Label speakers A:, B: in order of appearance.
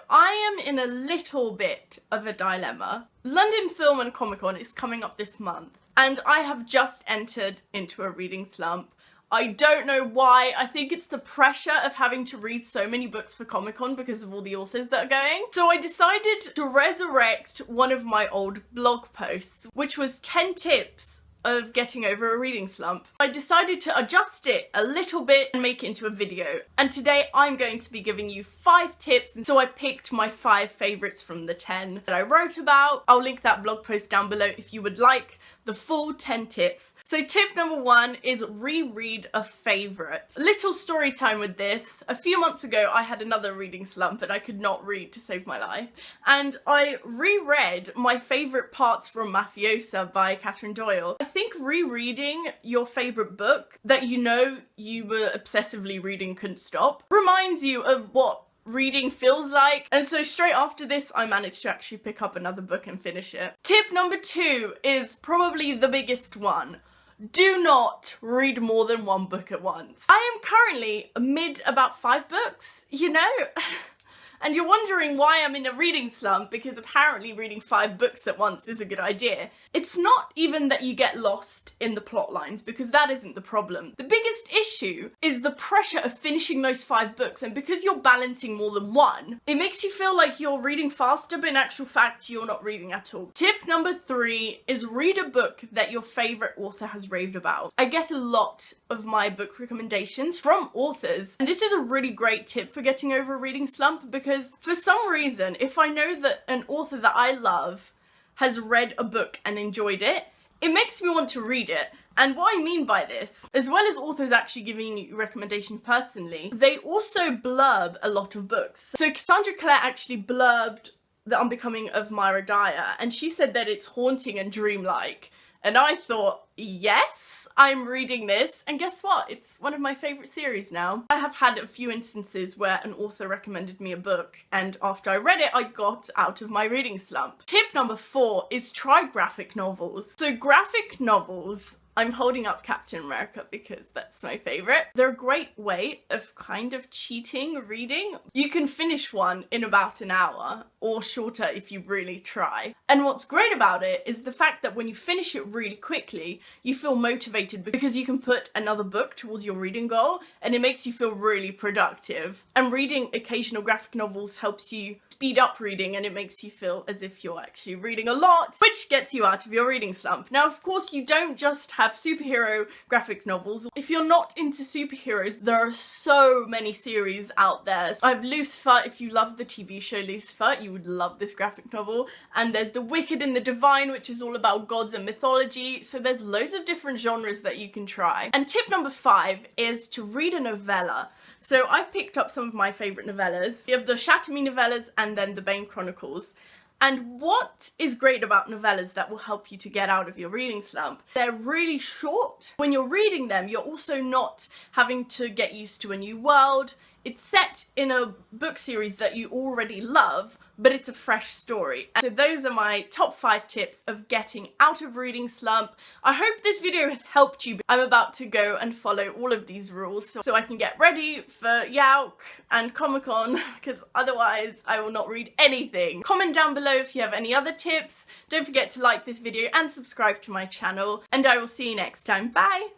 A: I am in a little bit of a dilemma. London Film and Comic Con is coming up this month, and I have just entered into a reading slump. I don't know why. I think it's the pressure of having to read so many books for Comic Con because of all the authors that are going. So I decided to resurrect one of my old blog posts, which was 10 tips of getting over a reading slump. I decided to adjust it a little bit and make it into a video. And today I'm going to be giving you 5 tips. And so I picked my 5 favorites from the 10 that I wrote about. I'll link that blog post down below if you would like the full 10 tips. So tip number 1 is reread a favorite. Little story time with this. A few months ago I had another reading slump and I could not read to save my life. And I reread my favorite parts from Mafiosa by Catherine Doyle. I think rereading your favorite book that you know you were obsessively reading, couldn't stop, reminds you of what reading feels like. And so straight after this I managed to actually pick up another book and finish it. Tip number 2 is probably the biggest one. Do not read more than one book at once. I am currently amid about 5 books, you know? And you're wondering why I'm in a reading slump, because apparently reading 5 books at once is a good idea. It's not even that you get lost in the plot lines, because that isn't the problem. The biggest issue is the pressure of finishing those 5 books, and because you're balancing more than one, it makes you feel like you're reading faster, but in actual fact you're not reading at all. Tip number 3 is read a book that your favourite author has raved about. I get a lot of my book recommendations from authors, and this is a really great tip for getting over a reading slump, because for some reason, if I know that an author that I love has read a book and enjoyed it, it makes me want to read it. And what I mean by this, as well as authors actually giving you recommendations personally, they also blurb a lot of books. So Cassandra Clare actually blurbed The Unbecoming of Myra Dyer, and she said that it's haunting and dreamlike. And I thought, yes, I'm reading this, and guess what? It's one of my favourite series now. I have had a few instances where an author recommended me a book, and after I read it, I got out of my reading slump. Tip number 4 is try graphic novels. So graphic novels, I'm holding up Captain America because that's my favourite. They're a great way of kind of cheating reading. You can finish one in about an hour, or shorter if you really try. And what's great about it is the fact that when you finish it really quickly, you feel motivated because you can put another book towards your reading goal, and it makes you feel really productive. And reading occasional graphic novels helps you speed up reading, and it makes you feel as if you're actually reading a lot, which gets you out of your reading slump. Now, of course, you don't just have superhero graphic novels. If you're not into superheroes, there are so many series out there. So I have Lucifer. If you love the TV show Lucifer, you would love this graphic novel. And there's The Wicked and the Divine, which is all about gods and mythology. So there's loads of different genres that you can try. And tip number 5 is to read a novella. So I've picked up some of my favourite novellas. You have the Chateaume novellas and then the Bane Chronicles. And what is great about novellas that will help you to get out of your reading slump? They're really short. When you're reading them, you're also not having to get used to a new world. It's set in a book series that you already love, but it's a fresh story. And so those are my top 5 tips of getting out of reading slump. I hope this video has helped you. I'm about to go and follow all of these rules so I can get ready for Yauk and Comic-Con, because otherwise I will not read anything. Comment down below if you have any other tips. Don't forget to like this video and subscribe to my channel, and I will see you next time. Bye!